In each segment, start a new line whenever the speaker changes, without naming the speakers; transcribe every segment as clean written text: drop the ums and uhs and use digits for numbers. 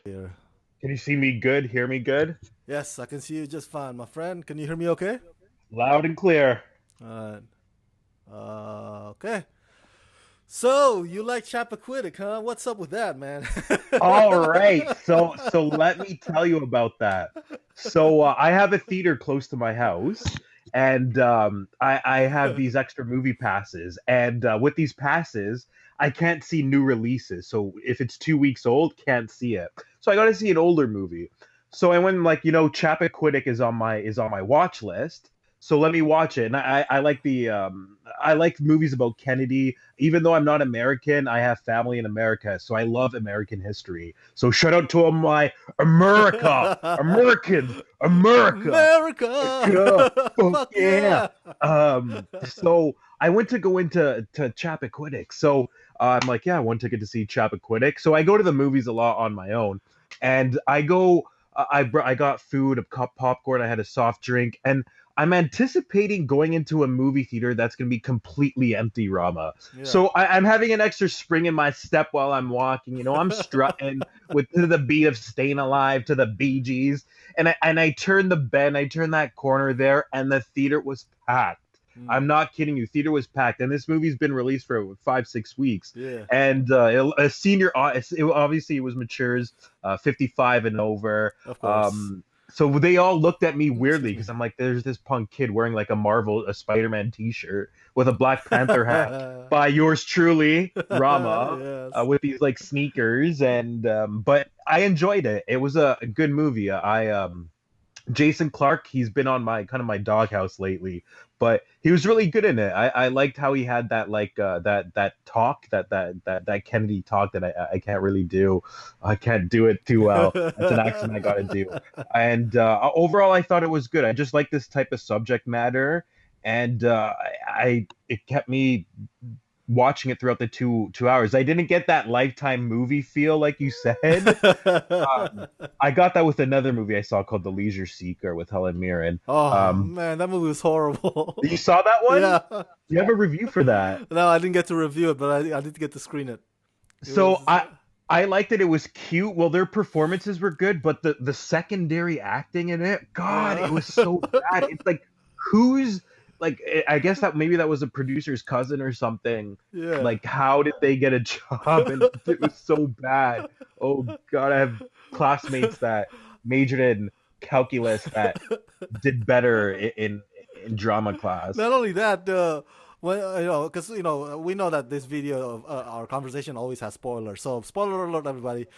Here.
Can you see me good? Hear me good?
Yes, I can see you just fine, my friend. Can you hear me okay?
Loud and clear.
Alright. Okay. So, you like Chappaquiddick, huh? What's up with that, man?
All right. So let me tell you about that. I have a theater close to my house, and I have these extra movie passes, and with these passes, I can't see new releases. So if it's 2 weeks old, can't see it. So I got to see an older movie. So I went like Chappaquiddick is on my watch list. So let me watch it. And I like I like movies about Kennedy. Even though I'm not American, I have family in America, so I love American history. So shout out to all my Americans, America, America,
America!
fuck
Fuck
yeah.
yeah!
So I went to go into Chappaquiddick. So I'm like, yeah, I want to get to see Chappaquiddick. So I go to the movies a lot on my own, and I go. I got food, a cup popcorn, I had a soft drink, and I'm anticipating going into a movie theater that's going to be completely empty, Rama.
Yeah.
So I'm having an extra spring in my step while I'm walking. I'm strutting with to the beat of "Staying Alive" to the Bee Gees, and I turned the bend, I turned that corner there, and the theater was packed.
Mm,
I'm not kidding you. Theater was packed, and this movie's been released for 5 6 weeks.
yeah,
And a senior, obviously, it was matures, 55 and over.
of course.
So they all looked at me
Excuse
weirdly
me.
because I'm like, there's this punk kid wearing like a Spider-Man T-shirt with a Black Panther hat by yours truly, Rama,
Yes.
with these like sneakers, and but I enjoyed it. It was a good movie. I Jason Clark, he's been on my kind of my doghouse lately, but he was really good in it. I liked how he had that like that talk that Kennedy talk that I can't really do. I can't do it too well. That's an accent I got to do. And overall, I thought it was good. I just like this type of subject matter, and it kept me watching it throughout the two hours. I didn't get that Lifetime movie feel like you said. Um, I got that with another movie I saw called The Leisure Seeker with Helen Mirren.
Oh
Um,
man, that movie was horrible.
you saw that one?
Yeah.
You have a review for that?
No, I didn't get to review it, but I did get to screen it. It
So
was.
I liked it. It was cute. Well, their performances were good, but the secondary acting in it, God,
Yeah.
it was so bad. It's like who's like I guess that maybe that was a producer's cousin or something.
Yeah.
Like how did they get a job? And it was so bad. Oh God, I have classmates that majored in calculus that did better in drama class.
Not only that, when because we know that this video of our conversation always has spoilers. So spoiler alert, everybody.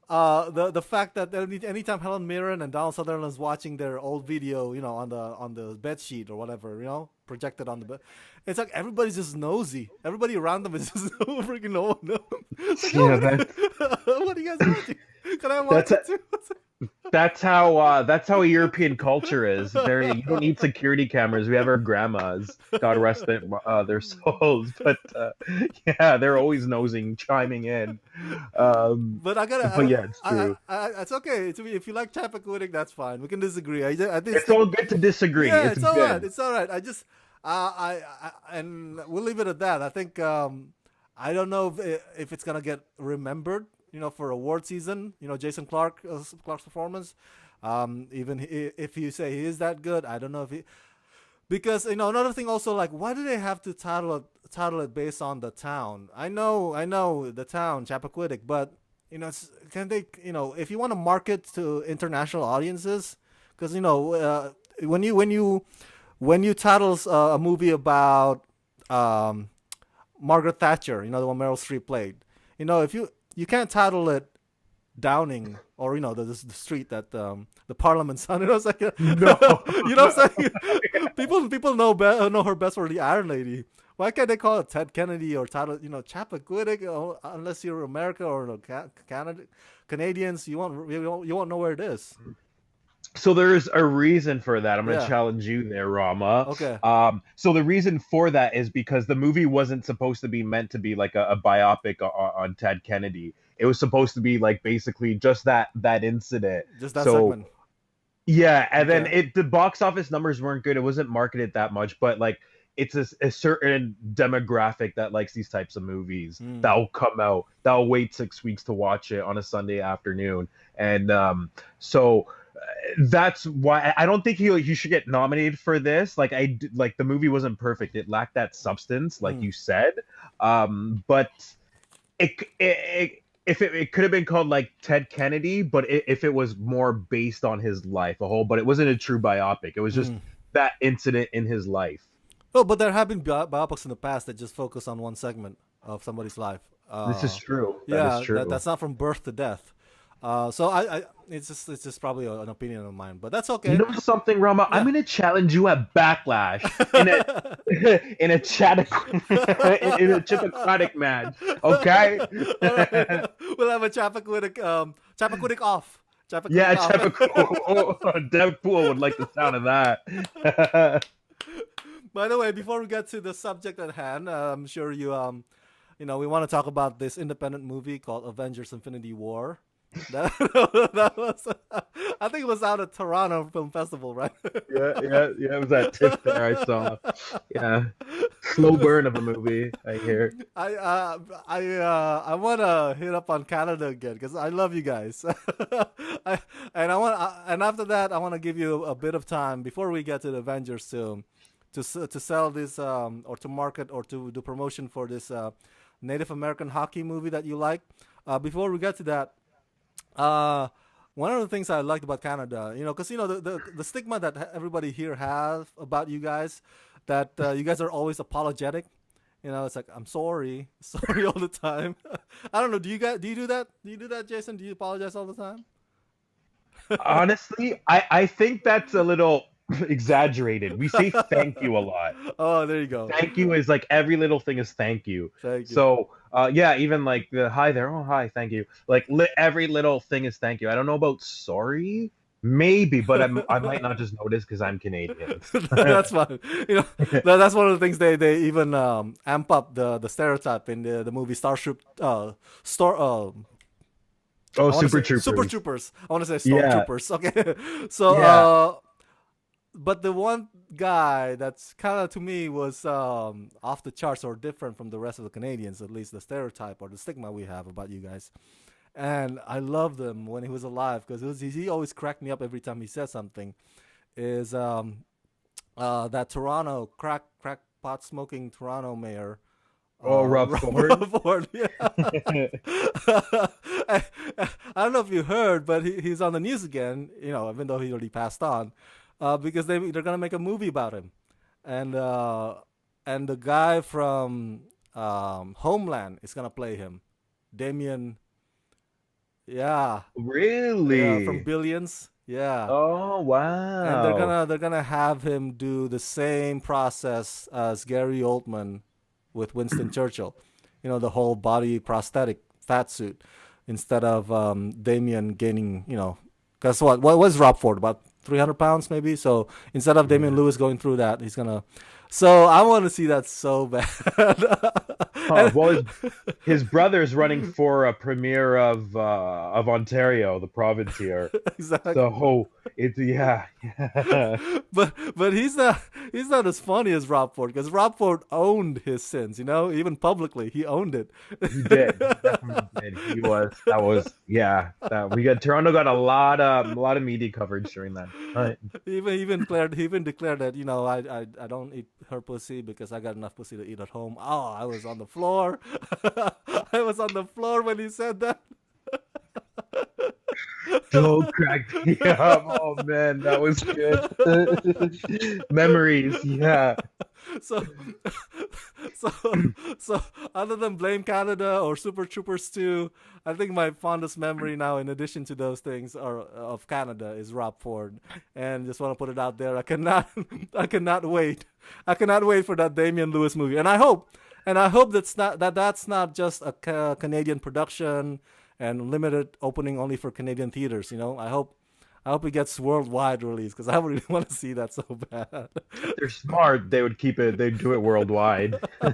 The fact that anytime Helen Mirren and Donald Sutherland's watching their old video, on the bed sheet or whatever, projected on the bed, it's like everybody's just nosy. Everybody around them is just so freaking no. It's like,
Yeah,
what are you guys watching? Can I watch
that's
it too?
that's how a European culture is. Very you don't need security cameras. We have our grandmas, God rest their souls. But yeah, they're always nosing, chiming in.
But I
But
gotta,
yeah, it's true.
it's okay. If you like Chappaquiddick, that's fine. We can disagree. I just
It's
think,
all good to disagree.
yeah,
It's
it's all right.
good.
It's all right. And we'll leave it at that. I think, I don't know if it's gonna get remembered, for award season. Jason Clark's performance. Even if you say he is that good, I don't know if he, because another thing also, like, why do they have to title it based on the town? I know the town Chappaquiddick, but can they, if you want to market to international audiences, because when you titles a movie about um, Margaret Thatcher, the one Meryl Streep played, if you can't title it Downing, or the street that the Parliament's on. It's like
No.
what I'm saying. People know her best for the Iron Lady. Why can't they call it Ted Kennedy or title Chappaquiddick? Unless you're America or Canada, Canadians, you won't know where it is.
So there's a reason for that. I'm going to
Yeah.
challenge you there, Rama.
Okay.
So the reason for that is because the movie wasn't supposed to be meant to be like a biopic on Ted Kennedy. It was supposed to be like basically just that incident.
Just that
So
segment.
yeah, and then
Okay.
the box office numbers weren't good. It wasn't marketed that much, but like it's a certain demographic that likes these types of movies
Mm.
that'll come out, that'll wait 6 weeks to watch it on a Sunday afternoon. And so that's why I don't think he should get nominated for this. Like the movie wasn't perfect. It lacked that substance, like
Mm.
you said. But it could have been called like Ted Kennedy, but if it was more based on his life, a whole, but it wasn't a true biopic. It was just
Mm.
that incident in his life.
Oh, but there have been biopics in the past that just focus on one segment of somebody's life.
This is true. That is
Yeah,
true.
that's not from birth to death. So it's just probably an opinion of mine, but that's
You
okay.
know something, Rama? I'm
Yeah.
gonna challenge you at Backlash in a in a chat in a Chappaquiddick match. Okay?
All right. We'll have a Chappaquiddick off.
Yeah,
Chappaquiddick off.
Chappaquiddick. Oh, Deadpool would like the sound of that.
By the way, before we get to the subject at hand, I'm sure we want to talk about this independent movie called Avengers: Infinity War. That, that was, I think it was out at Toronto Film Festival, right?
Yeah. It was that tip there I saw. Yeah, slow burn of a movie. I hear.
I want to hit up on Canada again because I love you guys. And after that I want to give you a bit of time before we get to the Avengers to sell this or to market or to do promotion for this Native American hockey movie that you like. Before we get to that, one of the things I liked about Canada, because the stigma that everybody here has about you guys, that you guys are always apologetic. It's like I'm sorry, sorry all the time. I don't know. Do you do that? Do you do that, Jason? Do you apologize all the time?
Honestly, I think that's a little exaggerated. We say thank you a lot.
Oh, there you go.
Thank you is like every little thing is thank you.
Thank you.
So yeah, even like the hi there, oh hi, thank you. Like every little thing is thank you. I don't know about sorry, maybe, but I might not just notice because I'm Canadian.
That's fine. That's one of the things they even amp up the stereotype in the movie Starship Star.
Oh,
I want to
Super
say Super
Troopers.
Troopers. I want to say
Yeah,
Stormtroopers. Okay, so
yeah.
but the one guy that's kind of to me was off the charts or different from the rest of the Canadians, at least the stereotype or the stigma we have about you guys. And I loved him when he was alive because he always cracked me up every time he said something. Is that Toronto crack pot smoking Toronto mayor.
Oh, Rob Ford.
Rob Ford, yeah. I, I don't know if you heard, but he's on the news again. Even though he already passed on, because they're gonna make a movie about him, and the guy from Homeland is gonna play him, Damien. Yeah, yeah, from
Really?
Billions. Yeah,
Oh,
and they're
wow.
gonna they're gonna have him do the same process as Gary Oldman with Winston Churchill. The whole body prosthetic fat suit instead of Damien gaining. Guess what was Rob Ford, about 300 pounds maybe? So instead of Damian
Yeah.
Lewis going through that, he's gonna. So I want to see that so bad.
Huh.
And-
Well, his brother's running for a premier of Ontario, the province here.
exactly.
So it's yeah, yeah.
But he's not as funny as Rob Ford because Rob Ford owned his sins. Even publicly he owned it.
He did. He definitely did. Yeah. That we got Toronto got a lot of media coverage during that time.
He even declared that I don't eat her pussy because I got enough pussy to eat at home. Oh, I was on the floor. I was on the floor when he said that.
So cracked me up. Oh man, that was good. Memories, yeah.
So, so, so, other than Blame Canada or Super Troopers 2, I think my fondest memory now, in addition to those things, are of Canada is Rob Ford, and just want to put it out there. I cannot wait. I cannot wait for that Damian Lewis movie, and I hope that's not just a Canadian production and limited opening only for Canadian theaters. I hope it gets worldwide release because I really want to see that so bad.
They're smart. They would keep it. They'd do it worldwide.
By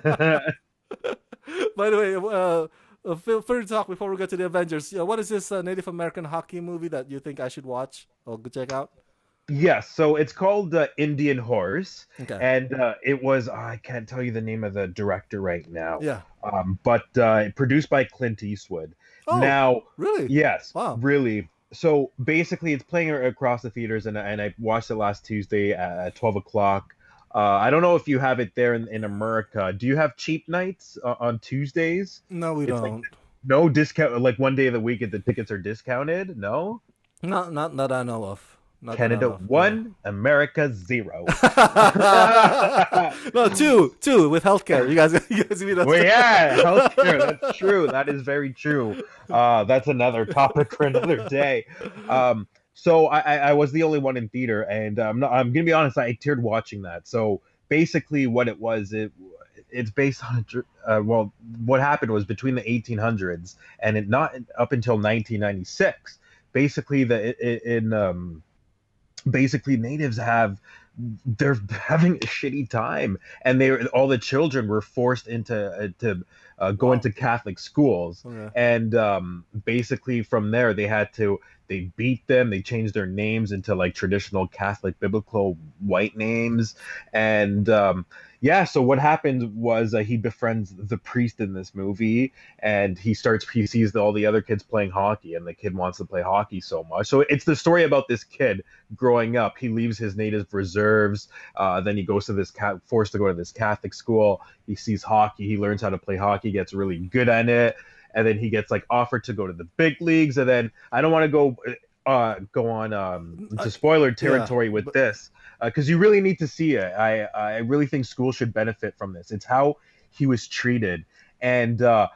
the way, feel free to talk before we get to the Avengers. What is this Native American hockey movie that you think I should watch or go check out?
Yes, so it's called Indian Horse,
Okay.
and it was I can't tell you the name of the director right now,
Yeah.
but produced by Clint Eastwood.
Oh,
Now,
really?
yes,
Wow.
really. So basically, it's playing across the theaters, and I watched it last Tuesday at 12 o'clock. I don't know if you have it there in America. Do you have cheap nights on Tuesdays?
No, we
It's like
don't.
no discount, like one day of the week, the tickets are discounted. No?
Not that I know of. Not that I
Canada
know of. Yeah.
1, America 0.
No, two with healthcare. You guys mean us?
Well, yeah, healthcare. That's true. That is very true. That's another topic for another day. So I was the only one in theater, and I'm gonna be honest. I teared watching that. So basically, what it was, it's based on well, what happened was between the 1800s and it not up until 1996. Basically, basically natives have they're having a shitty time, and they all the children were forced into to go
Wow.
into Catholic schools,
Okay.
and basically from there they beat them, they changed their names into like traditional Catholic biblical white names, and yeah, so what happened was he befriends the priest in this movie, and he sees all the other kids playing hockey, and the kid wants to play hockey so much. So it's the story about this kid growing up. He leaves his native reserves. Then he goes to forced to go to this Catholic school. He sees hockey. He learns how to play hockey, gets really good at it. And then he gets like offered to go to the big leagues. And then I don't want to go on
I,
into spoiler
yeah,
territory with
but
this because you really need to see it. I really think school should benefit from this. It's how he was treated, and I'm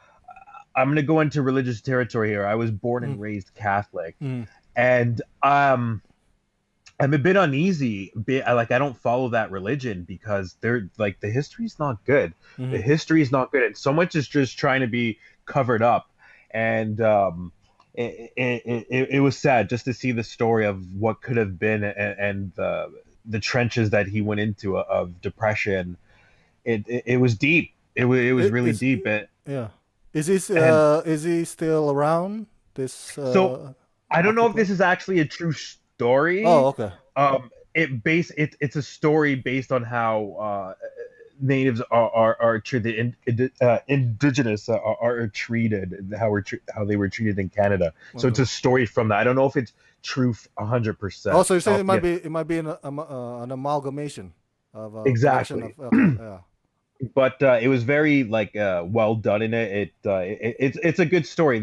going to go into religious territory here. I was born
mm,
and raised Catholic,
mm,
and I'm a bit uneasy. I don't follow that religion because they're like the history's not good. The
mm.
history is not good, and so much is just trying to be covered up. And it was sad just to see the story of what could have been, and the trenches that he went into of depression. It was deep. It was really
Is
deep.
yeah.
And
Is he still around? This
so I don't know if
occupant?
this is actually a true
Oh,
story.
okay.
It's a story based on how natives are treated, indigenous are treated, and how they were treated in Canada. So it's
Okay.
a story from that. I don't know if it's true
Oh,
100%.
so you're saying
I'll have to get
it might be an amalgamation of a collection of
exactly.
okay, yeah.
But it was very like well done in it. It's a good story.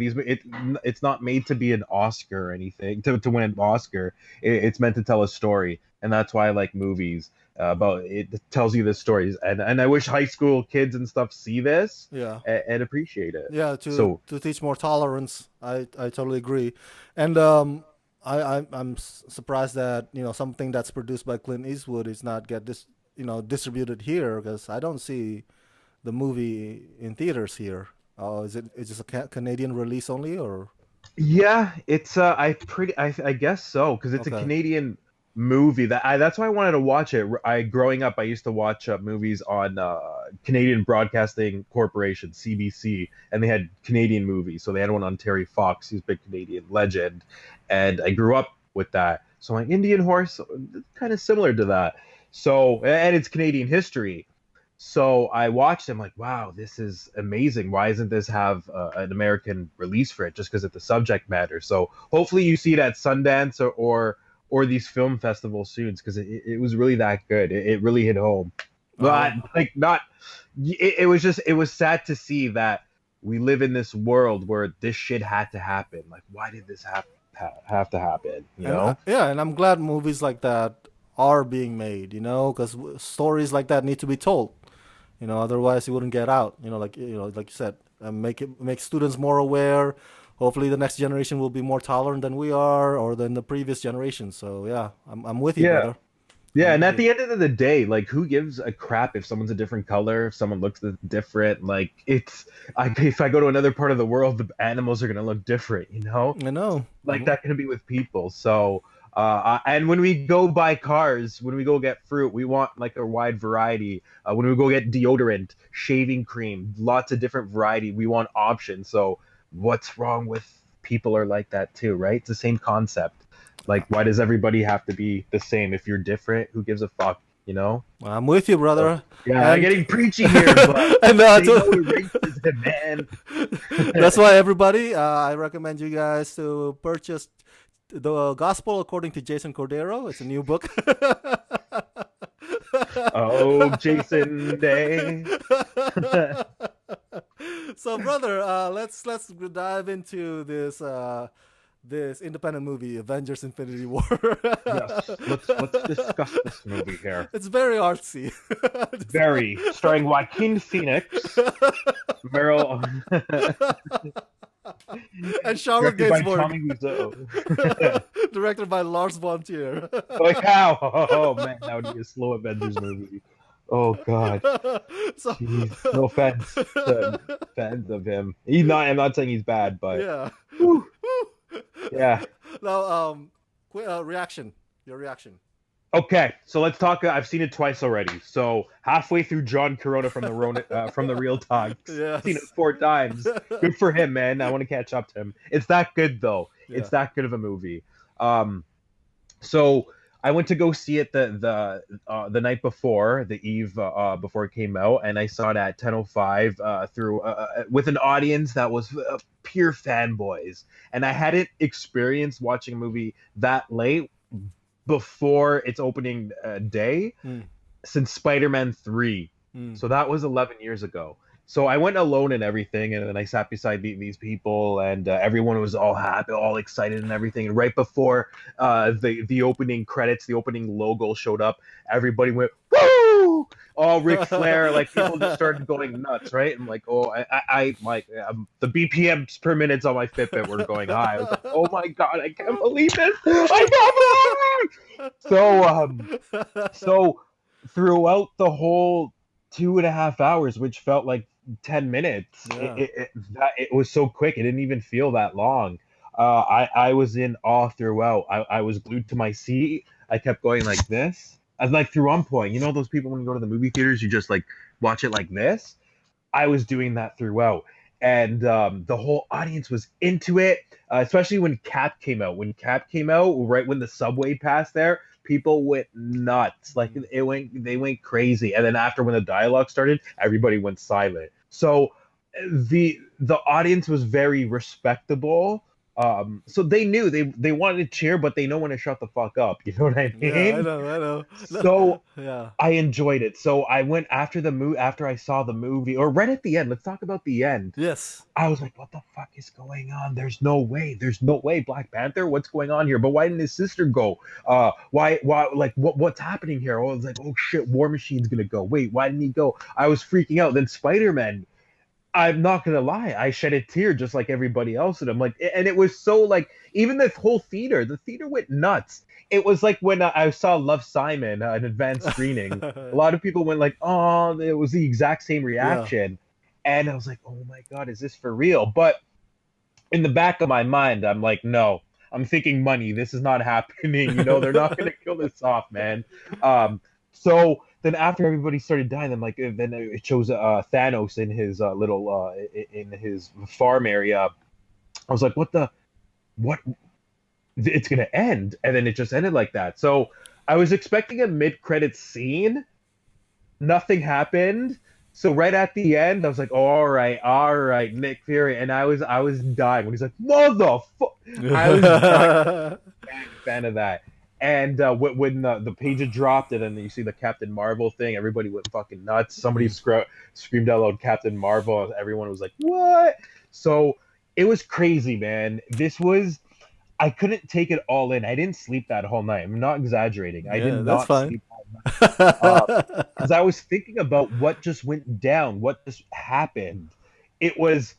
It's not made to be an Oscar or anything to win an Oscar. It's meant to tell a story, and that's why I like movies about it. Tells you the stories, and I wish high school kids and stuff see this
Yeah.
and appreciate it.
Yeah,
So
to teach more tolerance. I totally agree. And I'm surprised that, something that's produced by Clint Eastwood is not get this, distributed here because I don't see the movie in theaters here. Is this a Canadian release only or
yeah, it's I guess so because it's a
okay.
Canadian movie that's why I wanted to watch it. I growing up I used to watch movies on Canadian Broadcasting Corporation CBC, and they had Canadian movies. So they had one on Terry Fox, who's a big Canadian legend, and I grew up with that. So like Indian Horse, kind of similar to that. So and it's Canadian history. So I watched him like, wow, this is amazing. Why doesn't this have an American release for it? Just because of the subject matter. So hopefully you see it at Sundance or these film festivals soon, because it was really that good. It really hit home. But
Oh,
like not, it was sad to see that we live in this world where this shit had to happen. Like, why did this have to happen? You
and
know?
yeah, and I'm glad movies like that are being made, because stories like that need to be told. Otherwise it wouldn't get out. Like you said, make students more aware. Hopefully, the next generation will be more tolerant than we are, or than the previous generation. So yeah, I'm with you,
Yeah.
brother. I'm
Yeah, and
with
at
you.
the end of the day, like, who gives a crap if someone's a different color, if someone looks different? Like, if I go to another part of the world, the animals are gonna look different, you know?
I know.
Like that can be with people. So, and when we go buy cars, when we go get fruit, we want like a wide variety. When we go get deodorant, shaving cream, lots of different variety. We want options. So, what's wrong with people are like that too, right? It's the same concept. Like, why does everybody have to be the same? If you're different, who gives a fuck? You know?
I'm with you,
So,
brother.
yeah, I'm
And
getting preachy here, but
and
say no to racism, man.
that's why everybody, I recommend you guys to purchase the Gospel According to Jason Cordero. It's a new book.
Oh, Jason Day.
So, brother, let's dive into this independent movie, Avengers: Infinity War.
Yes, let's discuss this movie here.
It's very artsy.
Very starring Joaquin Phoenix, Meryl,
And Charlotte
directed by
Gainsbourg.
Tommy Wiseau.
Directed by Lars von Trier.
Like how? Oh man, that would be a slow Avengers movie. Oh god,
So,
jeez. No offense to fans of him. He's not. I'm not saying he's bad, but
yeah.
whew, yeah.
Now, reaction. Your reaction.
Okay, so let's talk. I've seen it twice already. So halfway through John Corona from the Real Talks, seen it
Yes.
4 times. Good for him, man. I want to catch up to him. It's that good though.
Yeah.
It's that good of a movie. So I went to go see it the night before, the eve before it came out, and I saw it at 10:05 through with an audience that was pure fanboys, and I hadn't experienced watching a movie that late before its opening day since Spider-Man 3. So that was 11 years ago. So I went alone and everything, and then I sat beside these people, and everyone was all happy, all excited, and everything. And right before the opening credits, the opening logo showed up, everybody went woo! All Ric Flair, like people just started going nuts, right? And like, oh, I like the BPMs per minutes on my Fitbit were going high. I was like, oh my god, I can't believe this! I can't believe it! So throughout the whole 2.5 hours, which felt like 10 minutes.
Yeah.
It was so quick. It didn't even feel that long. I was in awe throughout. I was glued to my seat. I kept going like this. I was like through one point. You know those people when you go to the movie theaters, you just like watch it like this? I was doing that throughout. And the whole audience was into it, especially when Cap came out. When Cap came out, right when the subway passed there, people went nuts. Like they went crazy. And then after when the dialogue started, everybody went silent. So the audience was very respectable. So they knew they wanted to cheer, but they know when to shut the fuck up. You know what I mean?
Yeah, I know.
So
Yeah.
I enjoyed it. So I went after I saw the movie, or right at the end. Let's talk about the end.
Yes.
I was like, what the fuck is going on? There's no way. Black Panther, what's going on here? But why didn't his sister go? Why like what's happening here? I was like, oh shit, War Machine's gonna go. Wait, why didn't he go? I was freaking out. Then Spider-Man, I'm not gonna lie, I shed a tear just like everybody else, and I'm like, and it was so like, even the whole the theater went nuts. It was like when I saw Love, Simon, an advanced screening. A lot of people went like, oh, it was the exact same reaction, and I was like, oh my god, is this for real? But in the back of my mind, I'm like, no, I'm thinking money. This is not happening. You know, they're not gonna kill this off, man. So then after everybody started dying, then it shows Thanos in his little in his farm area. I was like, what? It's gonna end, and then it just ended like that. So I was expecting a mid-credit scene. Nothing happened. So right at the end, I was like, all right, Nick Fury, and I was dying when he's like, motherfucker. I was dying. Fan of that. And when the page had dropped, and then you see the Captain Marvel thing, everybody went fucking nuts. Somebody screamed out loud, Captain Marvel. Everyone was like, what? So it was crazy, man. I couldn't take it all in. I didn't sleep that whole night. I'm not exaggerating. I did
that's
not
fine.
sleep all night. Because I was thinking about what just went down, what just happened. It's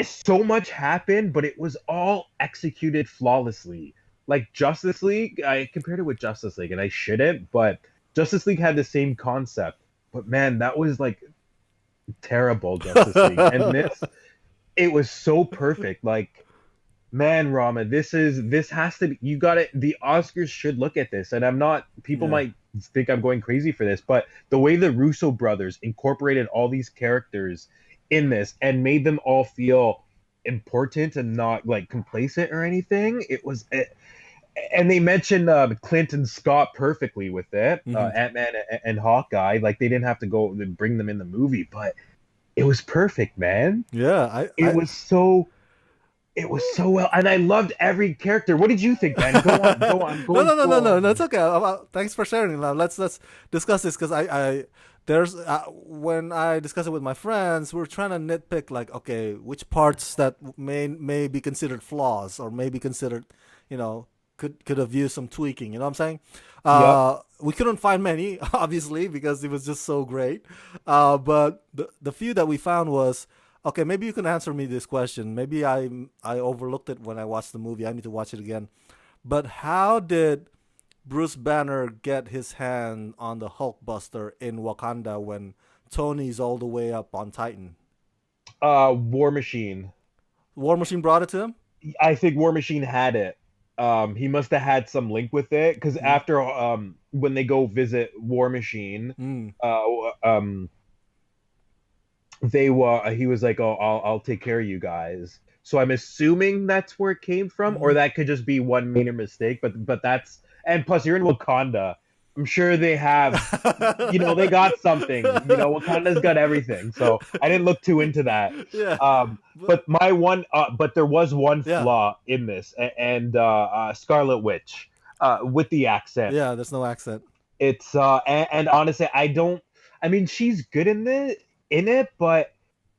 so much happened, but it was all executed flawlessly. Like Justice League, I compared it with Justice League, and I shouldn't, but Justice League had the same concept. But man, that was like terrible Justice League. And it was so perfect. Like, man, Rama, this has to be, you got it. The Oscars should look at this. And people might think I'm going crazy for this, but the way the Russo brothers incorporated all these characters in this and made them all feel important and not like complacent or anything, and they mentioned Clinton Scott perfectly with it,
Hmm.
Ant-Man and Hawkeye. Like they didn't have to go and bring them in the movie, but it was perfect, man.
Yeah,
It was so it was so well, and I loved every character. What did you think, man? Go on, go on. I'm
no,
going
no, no, no,
full
no, no. It's
on.
okay. Thanks for sharing. Now let's discuss this because I there's when I discuss it with my friends, we're trying to nitpick like, okay, which parts that may be considered flaws or may be considered, you know, could have used some tweaking. You know what I'm saying?
Yep.
We couldn't find many, obviously, because it was just so great. But the few that we found was okay. Maybe you can answer me this question. Maybe I overlooked it when I watched the movie. I need to watch it again. But how did Bruce Banner get his hand on the Hulkbuster in Wakanda when Tony's all the way up on Titan?
War Machine.
War Machine brought it to him?
I think War Machine had it. He must have had some link with it because
Mm.
after when they go visit War Machine,
Mm.
uh, um, they were he was like, "Oh, I'll take care of you guys." So I'm assuming that's where it came from, or
Mm.
that could just be one minor mistake. But that's and plus you're in Wakanda. I'm sure they have, they got something. Wakanda's got everything. So I didn't look too into that.
Yeah. But,
But there was one
yeah.
flaw in this, and Scarlet Witch, with the accent.
Yeah, there's no accent.
It's and honestly, I don't. I mean, she's good in it, but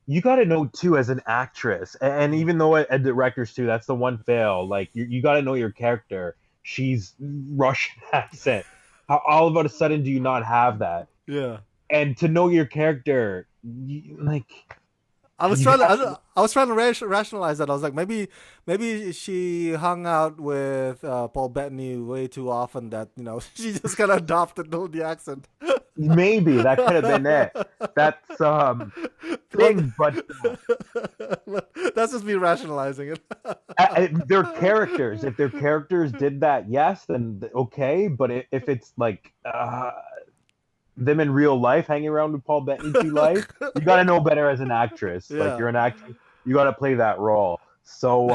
you got to know too as an actress, and
Mm.
even though a director's too, that's the one fail. Like you got to know your character. She's Russian accent. How all of a sudden do you not have that?
Yeah.
And to know your character, like you got.
I was trying to rationalize that. I was like, maybe she hung out with Paul Bettany way too often that she just kind of adopted the accent.
Maybe that could have been it. That's
Well,
thing, but
that's just me rationalizing it.
their characters. If their characters did that, yes, then okay. But if it's like them in real life hanging around with Paul Bettany true life, you got to know better as an actress. Like
Yeah.
you're an actress, you got to play that role. So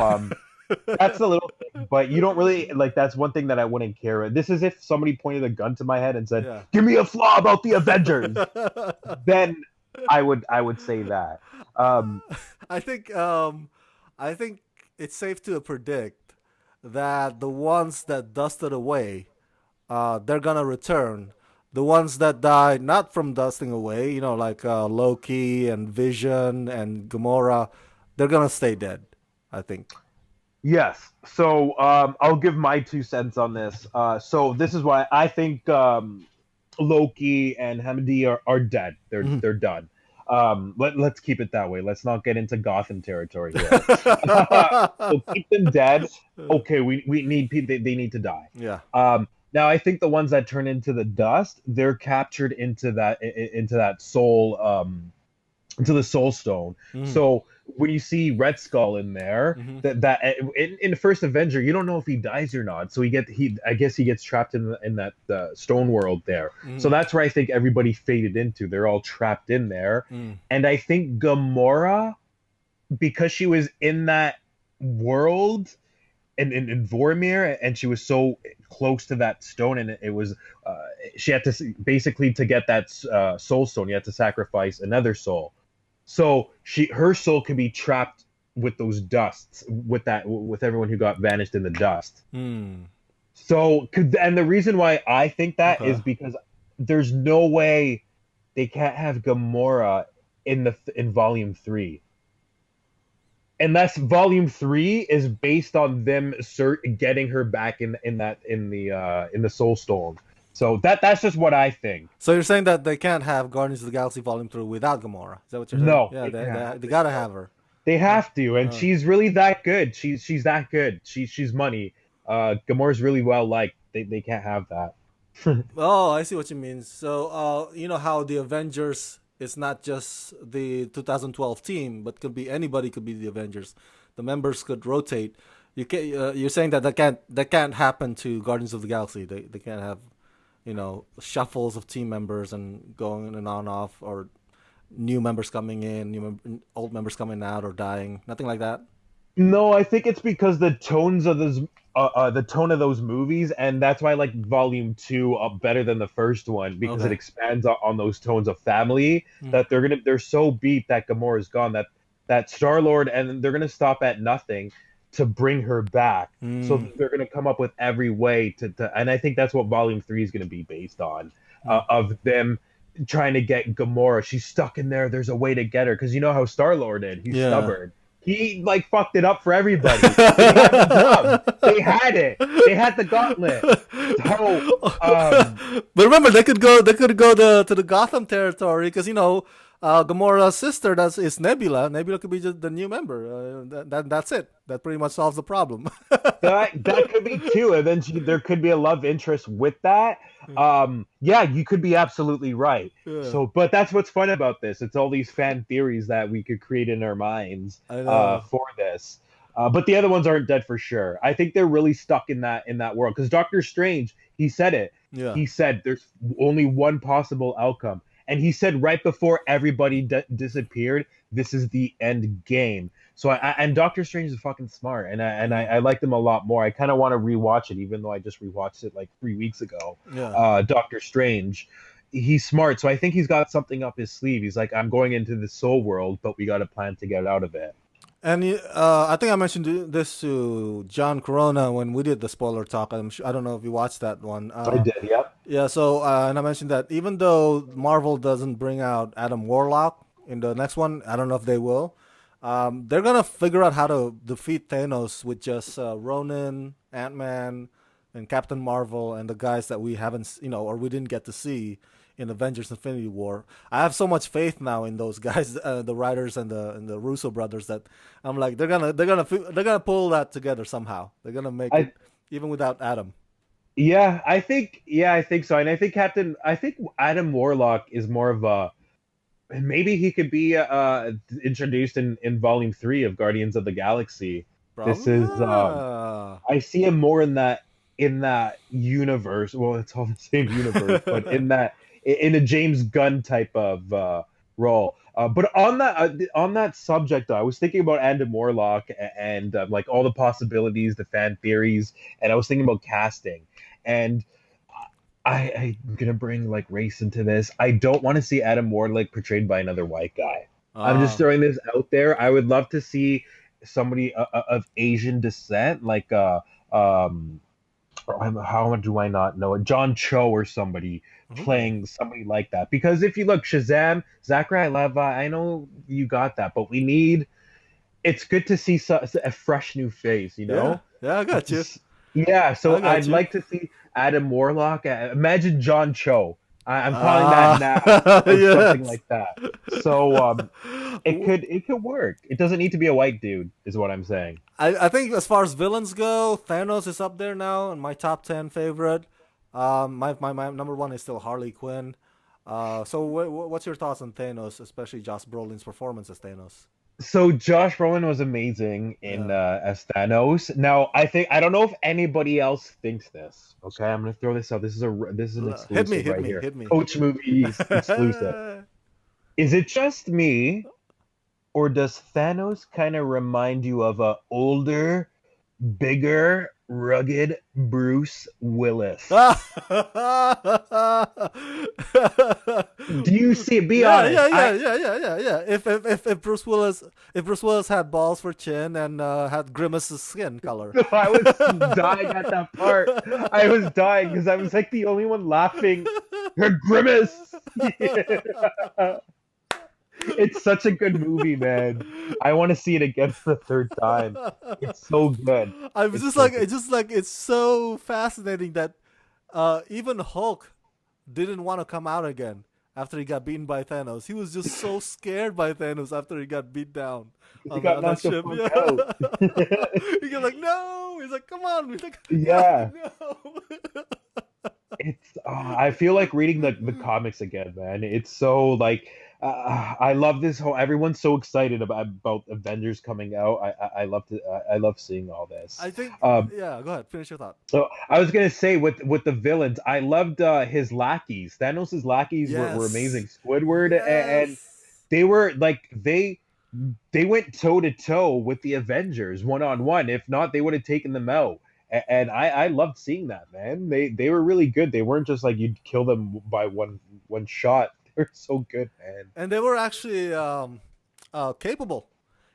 that's a little thing, but you don't really like. That's one thing that I wouldn't care. This is if somebody pointed a gun to my head and said,
Yeah.
"Give me a flaw about the Avengers," then I would say that. Um,
I think I think it's safe to predict that the ones that dusted away, they're gonna return. The ones that died not from dusting away, like Loki and Vision and Gamora, they're gonna stay dead. I think.
Yes. So I'll give my 2 cents on this. So this is why I think Loki and Hamidi are dead. They're
Mhm.
they're done. Let's keep it that way. Let's not get into Gotham territory here. So keep them dead. Okay, we need people. They need to die.
Yeah.
Now I think the ones that turn into the dust, they're captured into that soul into the Soul Stone.
Mm-hmm.
So when you see Red Skull in there,
Mm-hmm.
that in the first Avenger, you don't know if he dies or not. So he I guess he gets trapped in that stone world there. So
Mm-hmm.
that's where I think everybody faded into. They're all trapped in there,
Mm.
and I think Gamora, because she was in that world in Vormir, and she was so close to that stone, and it was she had to basically to get that soul stone, you had to sacrifice another soul. So her soul could be trapped with those dusts, with everyone who got vanished in the dust.
Mm.
So, and the reason why I think that
Okay.
is because there's no way they can't have Gamora in Volume 3 unless Volume 3 is based on them getting her back in the Soul Stone. So that's just what I think.
So you're saying that they can't have Guardians of the Galaxy Volume 3 without Gamora? Is that what you're saying?
No,
Yeah,
they
they
can't.
they, they gotta have her.
They
Uh,
have to, and
uh.
she's really that good. She's that good. She's money. Gamora's really well liked. They can't have that.
Oh, I see what you mean. So, you know how the Avengers is not just the 2012 team, but could be anybody could be the Avengers. The members could rotate. You're saying that can't happen to Guardians of the Galaxy. They can't have shuffles of team members and going in and on off, or new members coming in, old members coming out or dying. Nothing like that.
No, I think it's because the tones of the tone of those movies, and that's why I like Volume Two better than the first one because it
Okay.
expands on those tones of family
Mm.
that they're so beat that Gamora's gone that Star Lord and they're gonna stop at nothing to bring her back. So
Mm.
they're gonna come up with every way to and I think that's what Volume Three is gonna be based on,
Mm.
of them trying to get Gamora. She's stuck in there. There's a way to get her because you know how Star Lord did. He's
Yeah.
stubborn. He like fucked it up for everybody. They had the job. They had it. They had the gauntlet. So,
But remember, they could go. They could go to the Gotham territory because Gamora's sister that's is Nebula. Nebula could be just the new member. That's it. That pretty much solves the problem.
that could be too. Eventually, there could be a love interest with that. Yeah, you could be absolutely right.
Yeah,
So, but that's what's fun about this. It's all these fan theories that we could create in our minds
I know.
for this. But the other ones aren't dead for sure. I think they're really stuck in that world because Doctor Strange, he said it.
Yeah.
He said there's only one possible outcome, and he said right before everybody disappeared, this is the end game. So and Doctor Strange is fucking smart, and I liked him a lot more. I kind of want to rewatch it, even though I just rewatched it like 3 weeks ago.
Yeah.
Doctor Strange, he's smart, so I think he's got something up his sleeve. He's like, I'm going into the soul world, but we got a plan to get out of it.
And I think I mentioned this to John Corona when we did the spoiler talk. I don't know if you watched that one.
I did, yep.
Yeah. So and I mentioned that even though Marvel doesn't bring out Adam Warlock in the next one, I don't know if they will. They're gonna figure out how to defeat Thanos with just Ronan, Ant-Man, and Captain Marvel, and the guys that we haven't, or we didn't get to see in Avengers: Infinity War. I have so much faith now in those guys, the writers and the Russo brothers, that I'm like they're gonna pull that together somehow. They're gonna make
I
it even without Adam.
I think so, and I think Adam Warlock is more of a maybe he could be introduced in Volume Three of Guardians of the Galaxy. This
Probably.
is
Yeah.
I see him more in that universe. Well, it's all the same universe, but in a James Gunn type of role. But on that subject, though, I was thinking about Adam Warlock and like all the possibilities, the fan theories, and I was thinking about casting. And I'm gonna bring like race into this. I don't want to see Adam Warlock portrayed by another white guy. I'm just
Ah.
throwing this out there. I would love to see somebody of Asian descent, like um, how do I not know it? John Cho or somebody
Ooh.
playing somebody like that. Because if you look, Shazam, Zachary Levi, I know you got that, but we need. It's good to see a fresh new face, you
Yeah.
know?
Yeah. I got you.
Yeah,
I
so
got
I'd
you.
like to see Adam Warlock. Imagine John Cho. I'm calling that
Ah.
now, or something
Yes.
like that. So it could work. It doesn't need to be a white dude, is what I'm saying.
I think as far as villains go, Thanos is up there now in my top 10 favorite. My number one is still Harley Quinn. So what's your thoughts on Thanos, especially Josh Brolin's performance as Thanos?
So Josh Brolin was amazing in
Yeah.
as Thanos. Now I don't know if anybody else thinks this. Okay, I'm gonna throw this out. This is an
Hit me,
exclusive
hit
right
me,
here.
hit me.
Coach Movies exclusive. Is it just me, or does Thanos kind of remind you of a older, bigger, rugged Bruce Willis?
yeah,
Do you see it? Be
yeah,
honest.
yeah. If Bruce Willis had balls for chin and had Grimace's skin color.
I was dying at that part. I was dying because I was like the only one laughing. Her grimace. It's such a good movie, man. I want to see it again for the third time. It's so good.
I was
It's
just
so
like,
good.
it's so fascinating that even Hulk didn't want to come out again after he got beaten by Thanos. He was just so scared by Thanos after he got beat down
He
on
got
that
knocked the
ship.
fuck out.
Yeah. He got like, no. He's like, come on. He's like,
Yeah.
no.
It's I feel like reading the comics again, man. It's so like I love this whole everyone's so excited about Avengers coming out. I love to I love seeing all this.
I think,
Um,
yeah. Go ahead. Finish your thought.
so I was gonna say with the villains, I loved his lackeys. Thanos' lackeys were
Yes.
amazing. Squidward and
Yes.
they were like they went toe to toe with the Avengers one on one. If not, they would have taken them out. And I loved seeing that, man. They were really good. They weren't just like you'd kill them by one shot. They're so good, man.
And they were actually capable.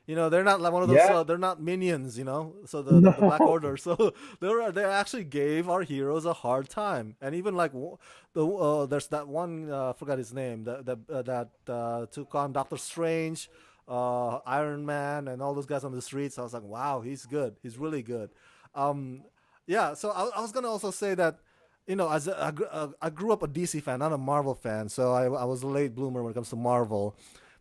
You know, they're not like one of those.
Yeah.
They're not minions. You know, so the Black
No.
Order. So they actually gave our heroes a hard time. And even like there's that one. I forgot his name. That took on Doctor Strange, Iron Man, and all those guys on the streets. I was like, wow, he's good. He's really good. Um, yeah. So I was gonna also say that as I grew up a DC fan, not a Marvel fan, so I was a late bloomer when it comes to Marvel.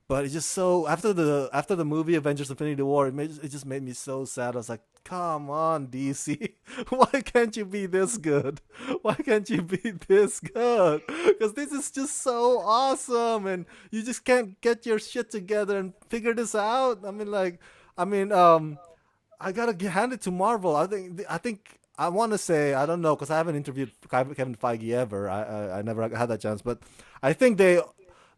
But it's just so after the movie Avengers: Infinity War, it just made me so sad. I was like, come on, DC, why can't you be this good? Why can't you be this good? Because this is just so awesome, and you just can't get your shit together and figure this out. I mean, I gotta hand it to Marvel. I think I want to say I don't know because I haven't interviewed Kevin Feige ever. I never had that chance, but I think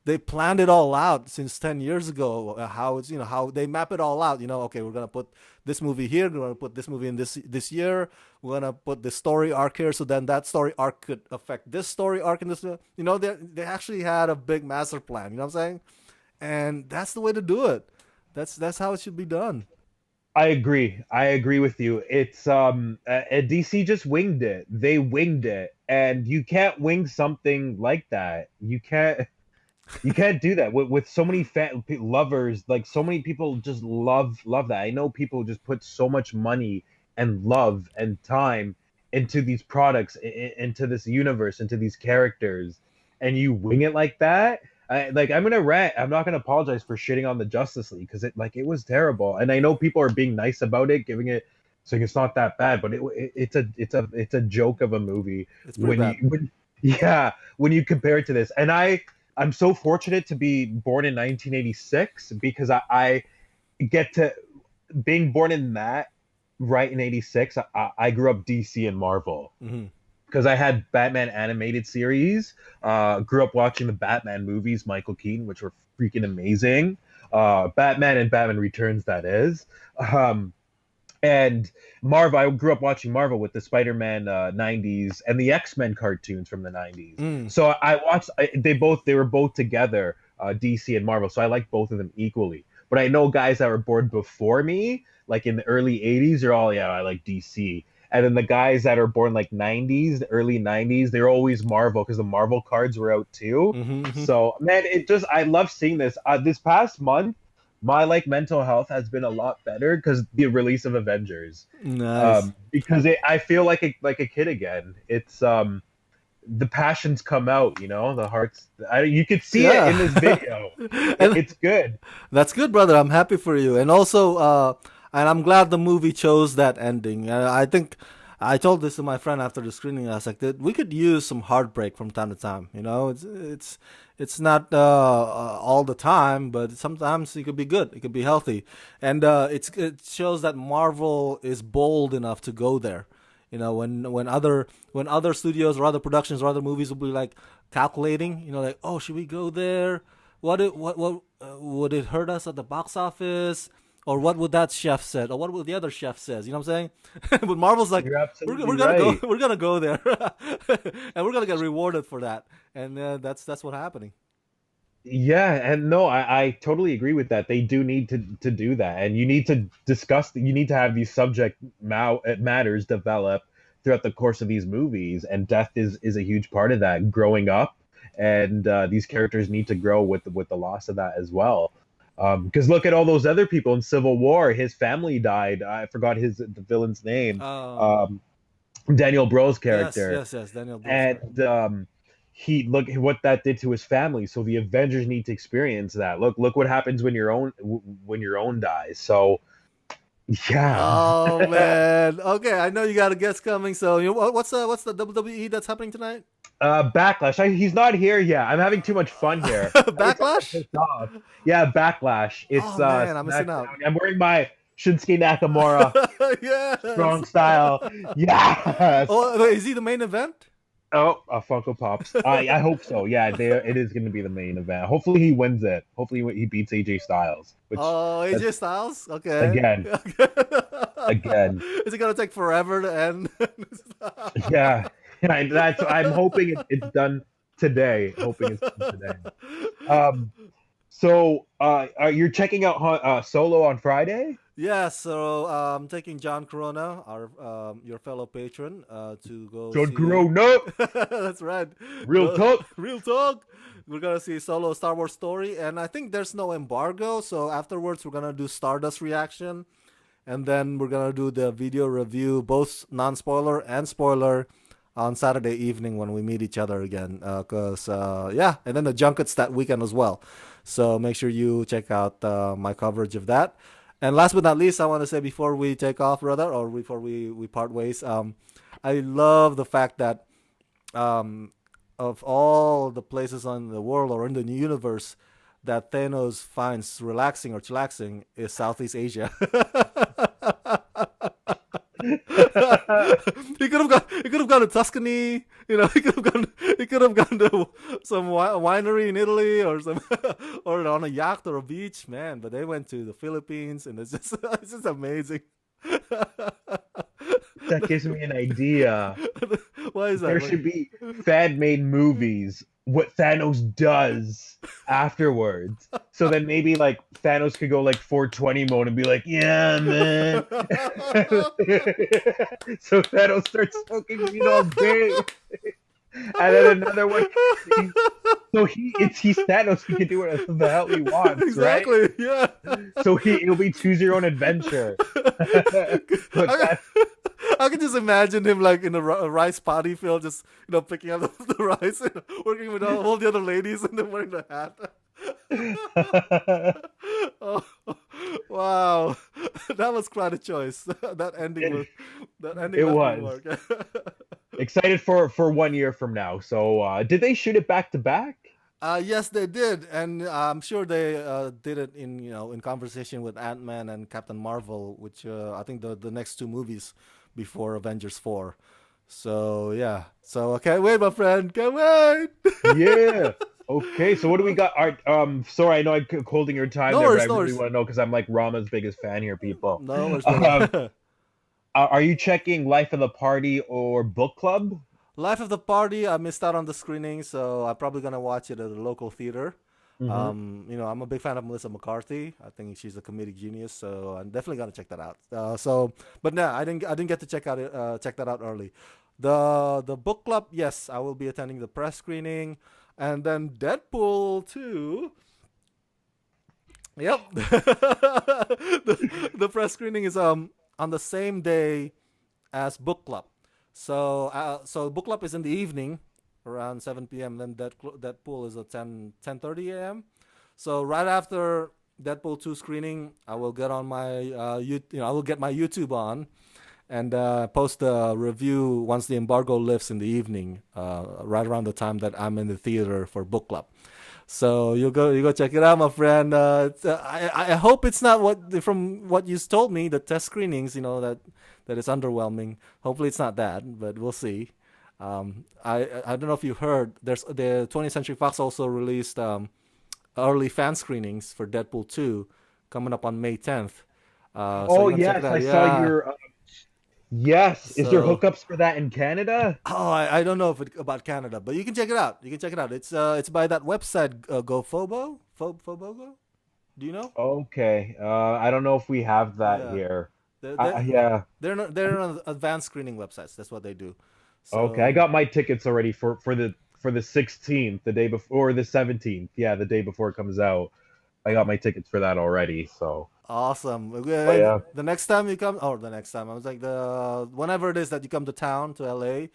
they planned it all out since 10 years ago. How it's how they map it all out. Okay, we're gonna put this movie here. We're gonna put this movie in this year. We're gonna put the story arc here. So then that story arc could affect this story arc in this. They actually had a big master plan. You know what I'm saying? And that's the way to do it. That's how it should be done.
I agree. I agree with you. It's DC just winged it. They winged it, and you can't wing something like that. You can't do that with so many lovers. Like so many people just love that. I know people just put so much money and love and time into these products, into this universe, into these characters, and you wing it like that. I'm gonna rant. I'm not gonna apologize for shitting on the Justice League because it was terrible, and I know people are being nice about it, giving it saying it's not that bad, but it's a joke of a movie
It's pretty
when
bad.
yeah, when you compare it to this. And I'm so fortunate to be born in 1986 because I get to being born in that right in 86. I grew up DC and Marvel
Hmm.
because I had Batman animated series. Grew up watching the Batman movies, Michael Keaton, which were freaking amazing. Batman and Batman Returns, that is. Um, and Marvel, I grew up watching Marvel with the Spider-Man 90s and the X-Men cartoons from the 90s.
Mm.
So they were both together, DC and Marvel. So I like both of them equally. But I know guys that were born before me, like in the early 80s, they're all, yeah, I like DC. And then the guys that are born like 90s, the early 90s, they're always Marvel because the Marvel cards were out too.
Hmm. Hmm.
So man, I love seeing this. This past month, my mental health has been a lot better because the release of Avengers.
Nice.
Because I feel like a kid again. It's the passions come out, the hearts. You could see it in
Yeah.
this video.
And
It's good.
that's good, brother. I'm happy for you. And also, and I'm glad the movie chose that ending. I think I told this to my friend after the screening. I was like, we could use some heartbreak from time to time. It's not all the time, but sometimes it could be good. It could be healthy, and it shows that Marvel is bold enough to go there. When other studios or other productions or other movies will be like calculating, like, oh, should we go there? What would it hurt us at the box office? Or what would that chef said? Or what would the other chef says? You know what I'm saying? But Marvel's like,
You're
we're
absolutely
gonna go,
right.
we're gonna go there, and we're gonna get rewarded for that. And that's what's happening.
Yeah, and no, I totally agree with that. They do need to do that, and you need to you need to have these matters develop throughout the course of these movies, and death is a huge part of that. Growing up, and these characters need to grow with the loss of that as well. Because look at all those other people in Civil War. His family died. I forgot the villain's name.
Um,
Um, Daniel Bro's
yes,
character,
yes, yes. Daniel Bruce character.
and he look what that did to his family. So the Avengers need to experience that. Look what happens when your own dies. So yeah,
Oh man. Okay, I know you got a guest coming. So what's the WWE that's happening tonight?
Backlash. He's not here yet. I'm having too much fun here. Every time I'm
Backlash.
pissed off. Yeah, Backlash. It's
Oh man, I'm missing out.
SmackDown. I'm wearing my Shinsuke Nakamura
Yes.
strong style. Yes.
Oh, wait, is he the main event?
Oh, Funko Pops. I hope so. Yeah, it is going to be the main event. Hopefully he wins it. Hopefully he beats AJ Styles. Which
Oh,
that's
AJ Styles. Okay.
again, again.
Is it gonna take forever to end?
Yeah, yeah. That's I'm hoping it's done today. Hoping it's done today. Um. So, you're checking out Solo on Friday?
Yeah, so I'm taking John Corona, our your fellow patron, to go
John
see.
Corona,
That's right.
real talk.
Real talk. We're gonna see Solo Star Wars Story, and I think there's no embargo, so afterwards we're gonna do Stardust reaction, and then we're gonna do the video review, both non-spoiler and spoiler, on Saturday evening when we meet each other again. Cause yeah, and then the junkets that weekend as well. So make sure you check out my coverage of that. And last but not least, I want to say before we take off, brother, or before we part ways, I love the fact that of all the places on the world or in the universe that Thanos finds relaxing or chillaxing is Southeast Asia. He could have gone to Tuscany, you know. He could have gone to some winery in Italy or some or on a yacht or a beach, man. But they went to the Philippines, and it's just it's just amazing.
That gives me an idea.
Why is that?
There should be fan-made movies. What Thanos does afterwards. So then maybe like Thanos could go like 420 mode and be like, "Yeah, man." So Thanos starts smoking weed all day. And then another one. So he's Thanos. He can do whatever the hell he wants,
Exactly.
right?
Yeah.
So it'll be choose your own adventure. But
I can just imagine him like in a rice paddy field, just picking up the rice and working with all the other ladies and then wearing the hat. Oh, wow, that was quite a choice. That ending
it
left me
was
work.
excited for 1 year from now. So did they shoot it back to back?
Yes, they did, and I'm sure they did it in conversation with Ant-Man and Captain Marvel, which I think the next two movies before Avengers 4. So yeah, so can't wait, my friend, can't wait.
Yeah. Okay, so what do we got? Sorry, I know I'm holding your time
No
there, but
worries,
I
no
really
worries.
want to know because I'm like Rama's biggest fan here, people.
No worries,
Um,
brother.
are you checking Life of the Party or Book Club?
Life of the Party, I missed out on the screening, so I'm probably gonna watch it at a local theater.
Mm-hmm.
I'm a big fan of Melissa McCarthy. I think she's a comedic genius, so I'm definitely gonna check that out. But no, I didn't get to check that out early. The book club, yes, I will be attending the press screening, and then Deadpool 2. Yep, the press screening is on the same day as book club. So book club is in the evening, around 7 p.m. Then Deadpool is at 10:30 a.m. So right after Deadpool 2 screening, I will get on my I will get my YouTube on and post a review once the embargo lifts in the evening, right around the time that I'm in the theater for book club. So you go check it out, my friend. I hope it's not from what you told me, the test screenings, that it's underwhelming. Hopefully it's not that, but we'll see. I don't know if you heard. There's the 20th Century Fox also released early fan screenings for Deadpool 2 coming up on May 10th. So
Oh
you gotta check it
yes,
out.
I saw
Yeah.
your. Yes, is there
So
hookups for that in Canada?
I don't know if about Canada, but you can check it out. You can check it out. It's by that website GoFobo. Fobogo. Do you know?
Okay, I don't know if we have that
Yeah.
here.
They're they're
Yeah.
they're on advanced screening websites. That's what they do.
Okay, I
So
got my tickets already for the 16th, the day before, or the 17th. Yeah, the day before it comes out. I got my tickets for that already. So,
awesome.
but yeah.
The next time you come, or the next time, I was like whenever it is that you come to town to LA,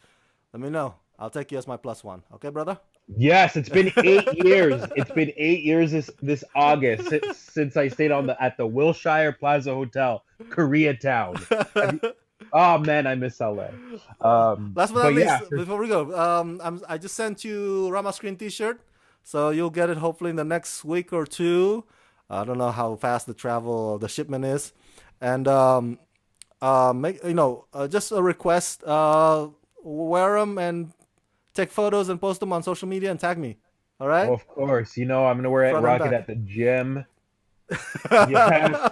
let me know. I'll take you as my plus one. Okay, brother.
Yes, it's been 8 years. It's been 8 years this August since I stayed at the Wilshire Plaza Hotel, Koreatown. Have you, oh man, I miss LA.
Last but
But
not
yeah,
least, before we go, I just sent you Rama Screen T-shirt, so you'll get it hopefully in the next week or two. I don't know how fast the shipment is, and make just a request. Wear them and Take photos and post them on social media and tag me. All
Oh,
right,
of course. I'm gonna wear it,
front and
rock it
back.
at the gym. Yes.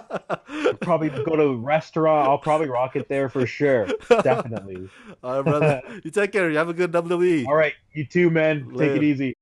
Probably go to a restaurant. I'll probably rock it there for sure. Definitely.
All right, brother. You take care. You have a good WWE.
All right, you too, man. Take it
Later.
easy.